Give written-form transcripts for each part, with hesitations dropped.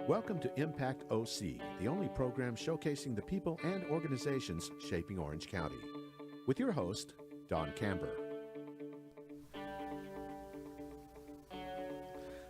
Welcome to Impact OC, the only program showcasing the people and organizations shaping Orange County. With your host, Don Camber.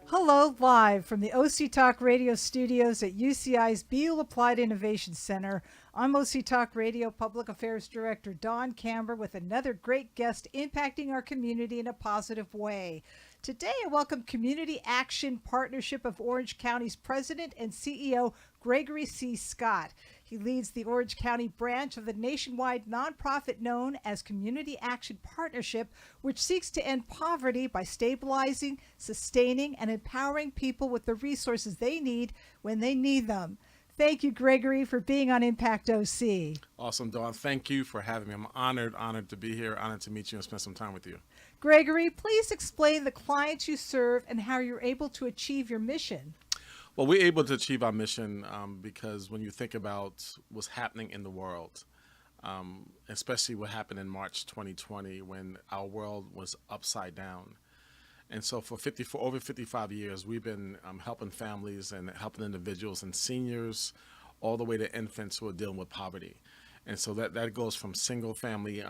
Hello, live from the OC Talk Radio studios at UCI's Beale Applied Innovation Center. I'm OC Talk Radio Public Affairs Director Don Camber with another great guest impacting our community in a positive way. Today, I welcome Community Action Partnership of Orange County's President and CEO, Gregory C. Scott. He leads the Orange County branch of the nationwide nonprofit known as Community Action Partnership, which seeks to end poverty by stabilizing, sustaining, and empowering people with the resources they need when they need them. Thank you, Gregory, for being on Impact OC. Awesome, Dawn. Thank you for having me. I'm honored to be here, honored to meet you and spend some time with you. Gregory, please explain the clients you serve and how you're able to achieve your mission. Well, we're able to achieve our mission because when you think about what's happening in the world, especially what happened in March 2020 when our world was upside down. And so for over 55 years, we've been helping families and helping individuals and seniors all the way to infants who are dealing with poverty. And so that goes from single family,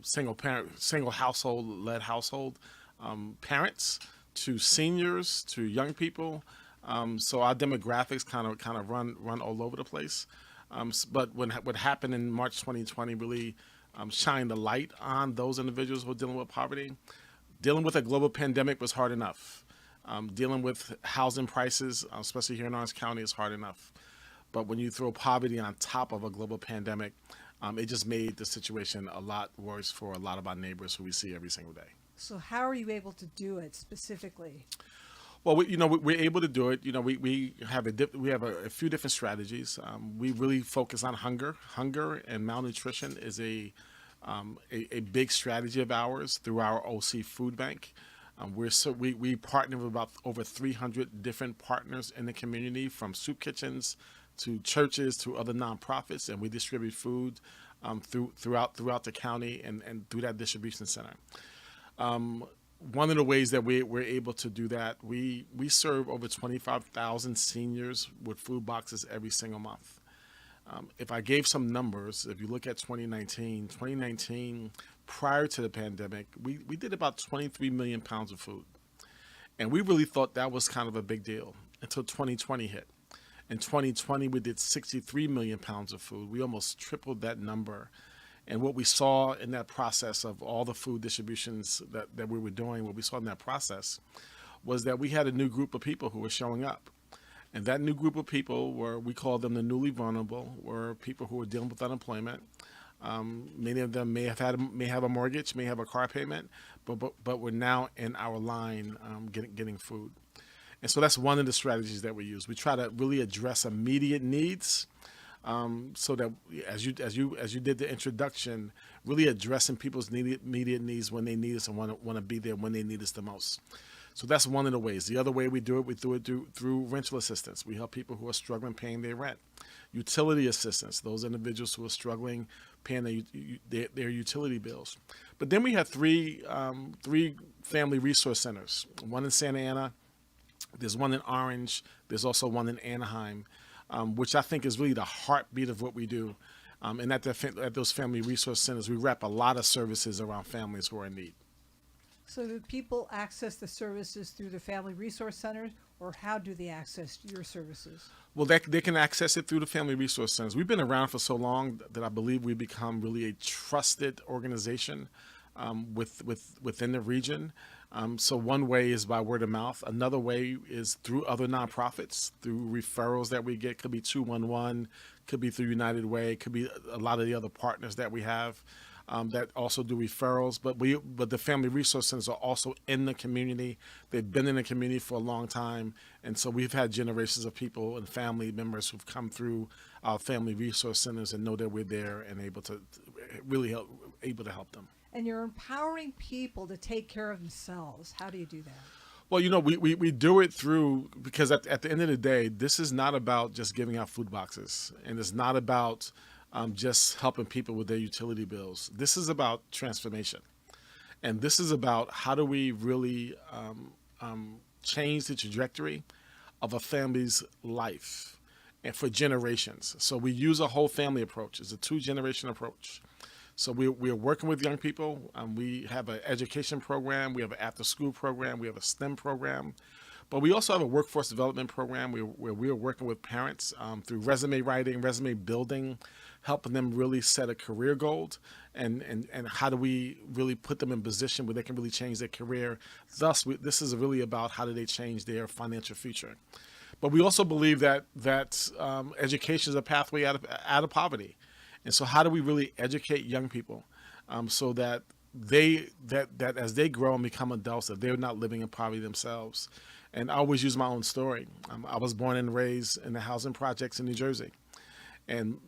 single parent, single household-led household parents to seniors to young people. So our demographics kind of run all over the place. But what happened in March 2020 really shined the light on those individuals who are dealing with poverty. Dealing with a global pandemic was hard enough. Dealing with housing prices, especially here in Orange County, is hard enough. But when you throw poverty on top of a global pandemic, it just made the situation a lot worse for a lot of our neighbors who we see every single day. So how are you able to do it specifically? Well, we're able to do it. We have a few different strategies. We really focus on hunger. Hunger and malnutrition is a big strategy of ours through our OC Food Bank. We partner with about over 300 different partners in the community, from soup kitchens to churches to other nonprofits, and we distribute food throughout the county and through that distribution center. One of the ways that we're able to do that, we serve over 25,000 seniors with food boxes every single month. If I gave some numbers, if you look at 2019, prior to the pandemic, we did about 23 million pounds of food. And we really thought that was kind of a big deal until 2020 hit. In 2020, we did 63 million pounds of food. We almost tripled that number. And what we saw in that process of all the food distributions that we were doing, what we saw in that process was that we had a new group of people who were showing up. And that new group of people we call them the newly vulnerable, were people who were dealing with unemployment. Many of them may have a mortgage, may have a car payment, but we're now in our line getting food. And so that's one of the strategies that we use. We try to really address immediate needs, so that as you did the introduction, really addressing people's immediate needs when they need us and want to be there when they need us the most. So that's one of the ways. The other way we do it, through rental assistance. We help people who are struggling paying their rent. Utility assistance, those individuals who are struggling paying their utility bills. But then we have three family resource centers, one in Santa Ana, there's one in Orange, there's also one in Anaheim, which I think is really the heartbeat of what we do. And at those family resource centers, we wrap a lot of services around families who are in need. So do people access the services through the family resource centers, or how do they access your services? Well, they can access it through the family resource centers. We've been around for so long that I believe we've become really a trusted organization within the region. So one way is by word of mouth. Another way is through other nonprofits, through referrals that we get. Could be 211, could be through United Way, could be a lot of the other partners that we have that also do referrals. But the family resource centers are also in the community. They've been in the community for a long time. And so we've had generations of people and family members who've come through our family resource centers and know that we're there and able to help them. And you're empowering people to take care of themselves. How do you do that? Well, we do it because at the end of the day, this is not about just giving out food boxes, and it's not about just helping people with their utility bills. This is about transformation. And this is about how do we really change the trajectory of a family's life and for generations. So we use a whole family approach. It's a 2-generation approach. So we're working with young people. We have an education program. We have an after-school program. We have a STEM program. But we also have a workforce development program where we are working with parents through resume writing, resume building, helping them really set a career goal, and how do we really put them in position where they can really change their career. Thus, this is really about how do they change their financial future. But we also believe that education is a pathway out of poverty. And so how do we really educate young people so that that as they grow and become adults, that they're not living in poverty themselves? And I always use my own story. I was born and raised in the housing projects in New Jersey. And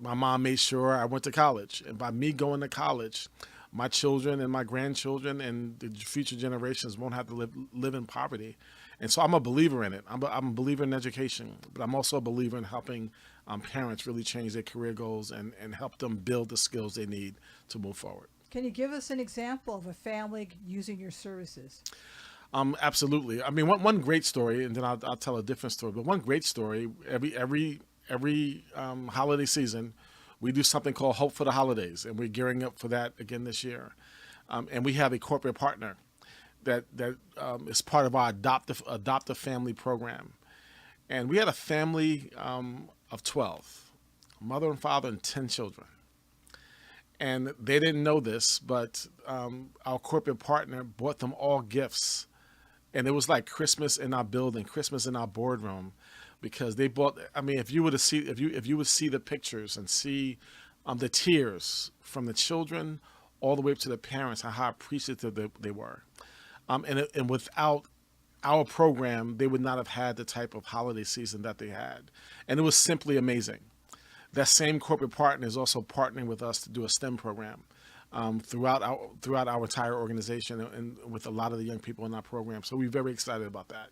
my mom made sure I went to college. And by me going to college, my children and my grandchildren and the future generations won't have to live in poverty. And so I'm a believer in it. I'm a believer in education, but I'm also a believer in helping parents really change their career goals and help them build the skills they need to move forward. Can you give us an example of a family using your services? Absolutely. I mean, one great story, and then I'll tell a different story. But one great story, every holiday season, we do something called Hope for the Holidays, and we're gearing up for that again this year. And we have a corporate partner that is part of our adoptive family program. And we had a family of 12, a mother and father and 10 children. And they didn't know this, but our corporate partner bought them all gifts. And it was like Christmas in our building, Christmas in our boardroom, because they bought. I mean, if you would see the pictures and see the tears from the children all the way up to the parents, how appreciative they were, and without our program, they would not have had the type of holiday season that they had, and it was simply amazing. That same corporate partner is also partnering with us to do a STEM program. Throughout our entire organization and with a lot of the young people in our program. So we're very excited about that.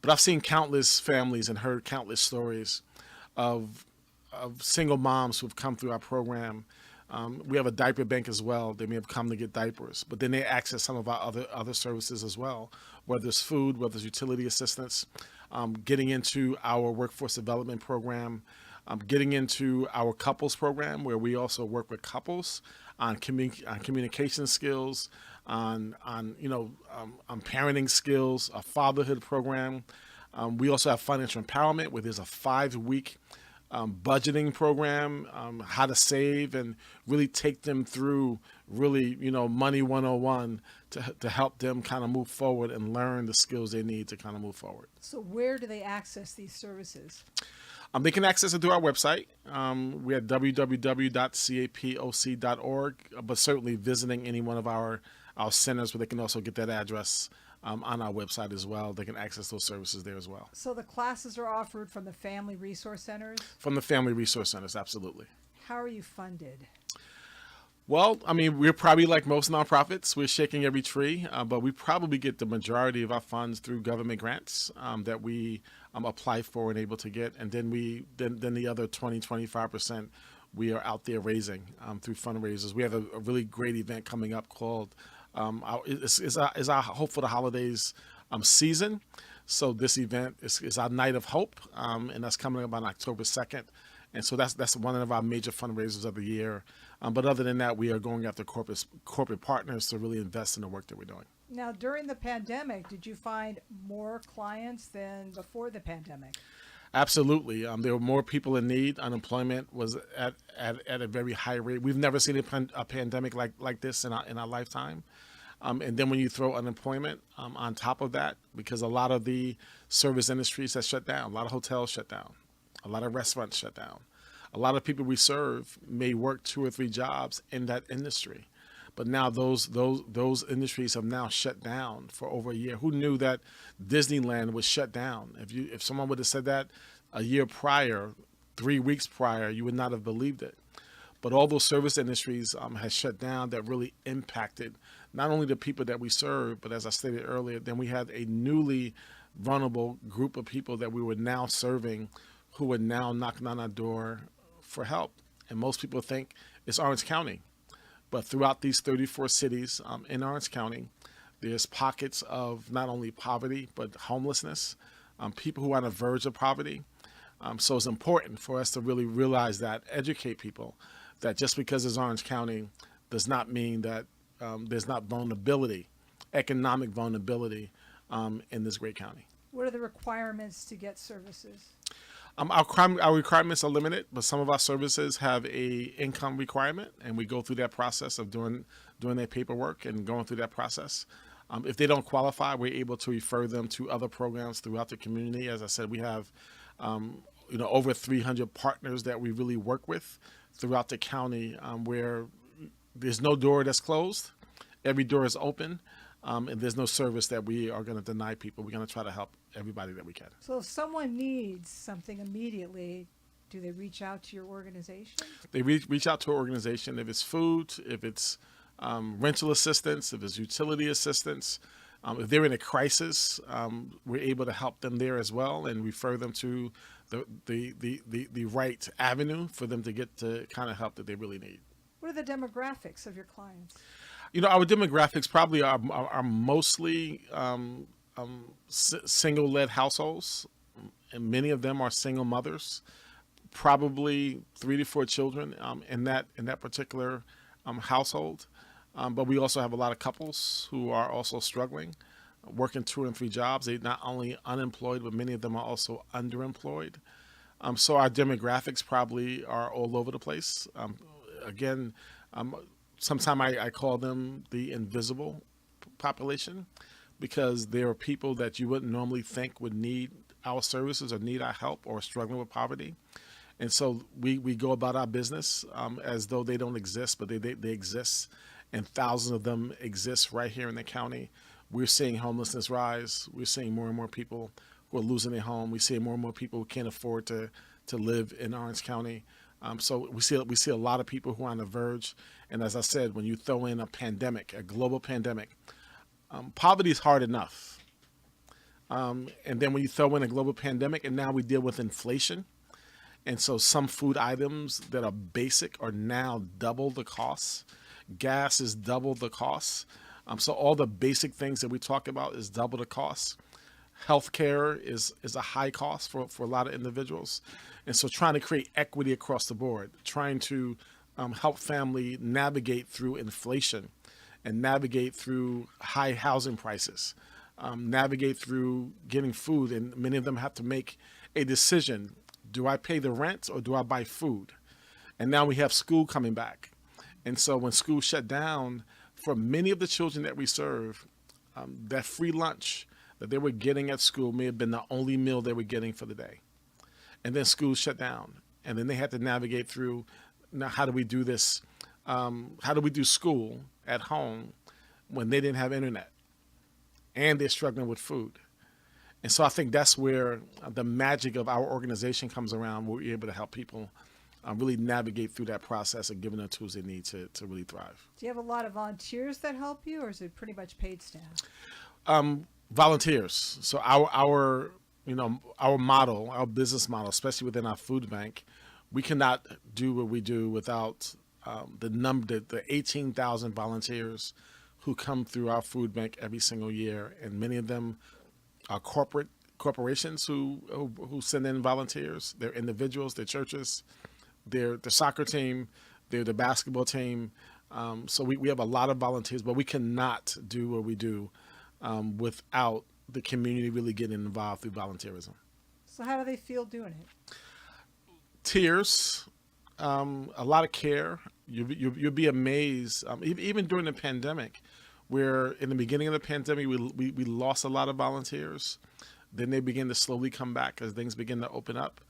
But I've seen countless families and heard countless stories of single moms who've come through our program. We have a diaper bank as well. They may have come to get diapers, but then they access some of our other services as well, whether it's food, whether it's utility assistance, getting into our workforce development program, getting into our couples program, where we also work with couples on communication skills, on parenting skills, a fatherhood program. We also have financial empowerment, where there's a 5-week budgeting program, how to save, and really take them through really, money 101 to help them kind of move forward and learn the skills they need to kind of move forward. So where do they access these services? They can access it through our website. We at www.capoc.org, but certainly visiting any one of our centers, where they can also get that address on our website as well. They can access those services there as well. So the classes are offered from the Family Resource Centers? From the Family Resource Centers, absolutely. How are you funded? Well, I mean, we're probably like most nonprofits. We're shaking every tree, but we probably get the majority of our funds through government grants that we apply for and able to get. And then then the other 25% we are out there raising through fundraisers. We have a really great event coming up called is our Hope for the Holidays season. So this event is our Night of Hope, and that's coming up on October 2nd. And so that's one of our major fundraisers of the year. But other than that, we are going after corporate partners to really invest in the work that we're doing. Now, during the pandemic, did you find more clients than before the pandemic? Absolutely. There were more people in need. Unemployment was at a very high rate. We've never seen a pandemic like this in our lifetime. And then when you throw unemployment on top of that, because a lot of the service industries have shut down, a lot of hotels shut down, a lot of restaurants shut down. A lot of people we serve may work 2 or 3 jobs in that industry. But now those industries have now shut down for over a year. Who knew that Disneyland was shut down? If someone would have said that a year prior, 3 weeks prior, you would not have believed it. But all those service industries has shut down. That really impacted not only the people that we serve, but as I stated earlier, then we had a newly vulnerable group of people that we were now serving, who are now knocking on our door for help. And most people think it's Orange County. But throughout these 34 cities in Orange County, there's pockets of not only poverty, but homelessness. people who are on the verge of poverty. So it's important for us to really realize that, educate people, that just because it's Orange County does not mean that there's not vulnerability, economic vulnerability in this great county. What are the requirements to get services? Our requirements are limited, but some of our services have a income requirement, and we go through that process of doing their paperwork and going through that process. If they don't qualify, we're able to refer them to other programs throughout the community. As I said, we have over 300 partners that we really work with throughout the county, where there's no door that's closed. Every door is open, and there's no service that we are going to deny people. We're going to try to help everybody that we can. So if someone needs something immediately, do they reach out to your organization? They reach out to our organization if it's food, if it's rental assistance, if it's utility assistance. If they're in a crisis, we're able to help them there as well and refer them to the right avenue for them to get the kind of help that they really need. What are the demographics of your clients? Our demographics probably are mostly single-led households, and many of them are single mothers, probably 3 to 4 children in that particular household. But we also have a lot of couples who are also struggling, working 2 and 3 jobs. They're not only unemployed, but many of them are also underemployed. So our demographics probably are all over the place. Sometimes I call them the invisible population, because there are people that you wouldn't normally think would need our services or need our help or struggling with poverty. And so we go about our business as though they don't exist, but they exist. And thousands of them exist right here in the county. We're seeing homelessness rise. We're seeing more and more people who are losing their home. We see more and more people who can't afford to live in Orange County. So we see a lot of people who are on the verge. And as I said, when you throw in a pandemic, a global pandemic, poverty is hard enough. And then when you throw in a global pandemic, and now we deal with inflation. And so some food items that are basic are now double the cost. Gas is double the cost. So all the basic things that we talk about is double the cost. Healthcare is a high cost for a lot of individuals. And so trying to create equity across the board, trying to help family navigate through inflation and navigate through high housing prices, navigate through getting food. And many of them have to make a decision. Do I pay the rent or do I buy food? And now we have school coming back. And so when school shut down, for many of the children that we serve, that free lunch that they were getting at school may have been the only meal they were getting for the day. And then school shut down. And then they had to navigate through, now how do we do this? How do we do school at home when they didn't have internet and they're struggling with food? And so I think that's where the magic of our organization comes around. We're able to help people really navigate through that process and give them the tools they need to really thrive. Do you have a lot of volunteers that help you, or is it pretty much paid staff? Volunteers. So our model, our business model, especially within our food bank, we cannot do what we do without the 18,000 volunteers who come through our food bank every single year, and many of them are corporations who send in volunteers. They're individuals, they're churches, they're the soccer team, they're the basketball team. So we have a lot of volunteers, but we cannot do what we do without the community really getting involved through volunteerism. So how do they feel doing it? Tears, a lot of care. You'll be amazed. Even during the pandemic, where in the beginning of the pandemic, we lost a lot of volunteers. Then they begin to slowly come back as things begin to open up.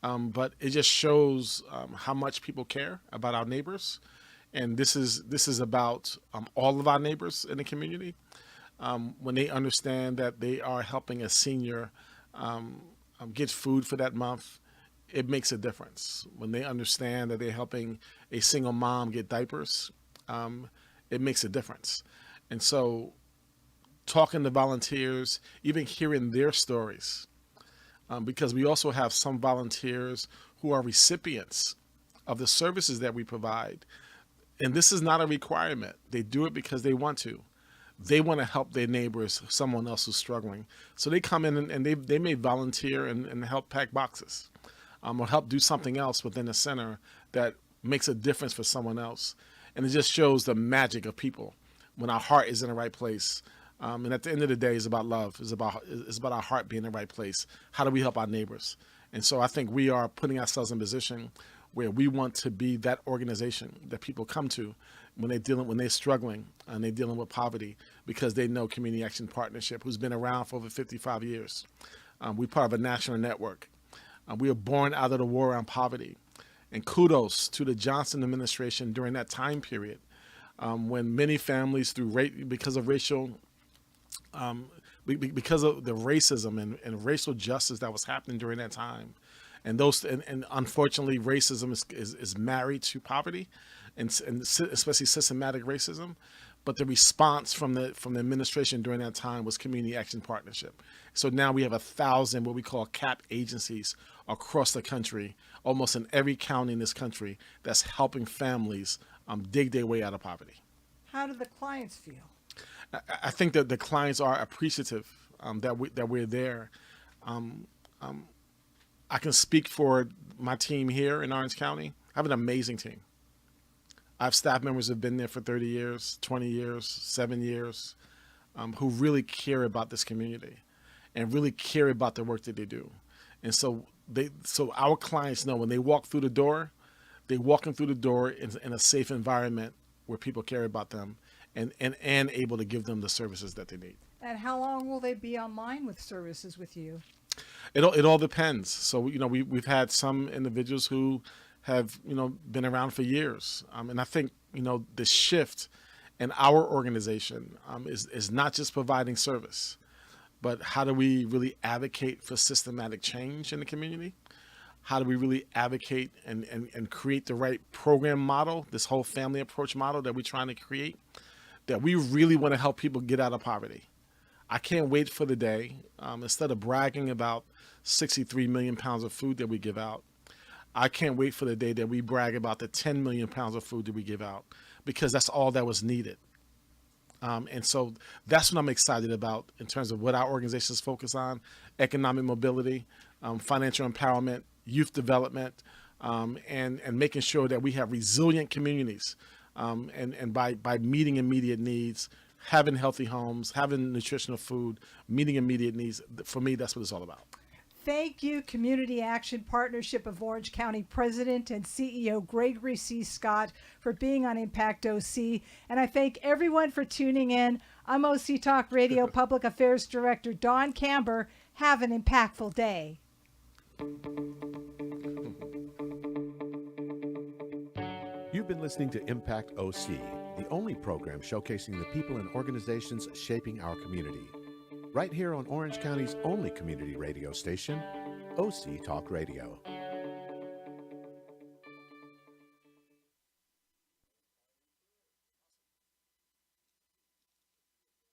But it just shows how much people care about our neighbors. And this is about all of our neighbors in the community. When they understand that they are helping a senior get food for that month, it makes a difference. When they understand that they're helping a single mom get diapers, it makes a difference. And so talking to volunteers, even hearing their stories, because we also have some volunteers who are recipients of the services that we provide. And this is not a requirement. They do it because they want to. they want to help their neighbors, someone else who's struggling. So they come in and they may volunteer and help pack boxes, or help do something else within the center that makes a difference for someone else. And it just shows the magic of people when our heart is in the right place. And at the end of the day, it's about love. It's about our heart being in the right place. How do we help our neighbors? And so I think we are putting ourselves in a position where we want to be that organization that people come to when they're struggling and they're dealing with poverty, because they know Community Action Partnership, who's been around for over 55 years. We're part of a national network. We were born out of the war on poverty. And kudos to the Johnson administration during that time period, when many families, because of the racism and racial justice that was happening during that time, and unfortunately racism is married to poverty, and especially systematic racism. But the response from the administration during that time was Community Action Partnership. So now we have 1,000 what we call CAP agencies across the country, almost in every county in this country, that's helping families dig their way out of poverty. How do the clients feel? I think that the clients are appreciative that we're there. I can speak for my team here in Orange County. I have an amazing team. I have staff members who have been there for 30 years, 20 years, 7 years, who really care about this community and really care about the work that they do. And so our clients know when they walk through the door, they're walking through the door in a safe environment where people care about them and able to give them the services that they need. And how long will they be online with services with you? It all depends. So, we've had some individuals who have, been around for years. And I think, the shift in our organization is not just providing service, but how do we really advocate for systematic change in the community? How do we really advocate and create the right program model, this whole family approach model that we're trying to create, that we really want to help people get out of poverty? I can't wait for the day, instead of bragging about 63 million pounds of food that we give out, I can't wait for the day that we brag about the 10 million pounds of food that we give out, because that's all that was needed. And so that's what I'm excited about in terms of what our organizations focus on: economic mobility, financial empowerment, youth development, and making sure that we have resilient communities, and by meeting immediate needs, having healthy homes, having nutritional food, meeting immediate needs. For me, that's what it's all about. Thank you, Community Action Partnership of Orange County President and CEO Gregory C. Scott, for being on Impact OC. And I thank everyone for tuning in. I'm OC Talk Radio Public Affairs Director Dawn Camber. Have an impactful day. You've been listening to Impact OC, the only program showcasing the people and organizations shaping our community. Right here on Orange County's only community radio station, OC Talk Radio.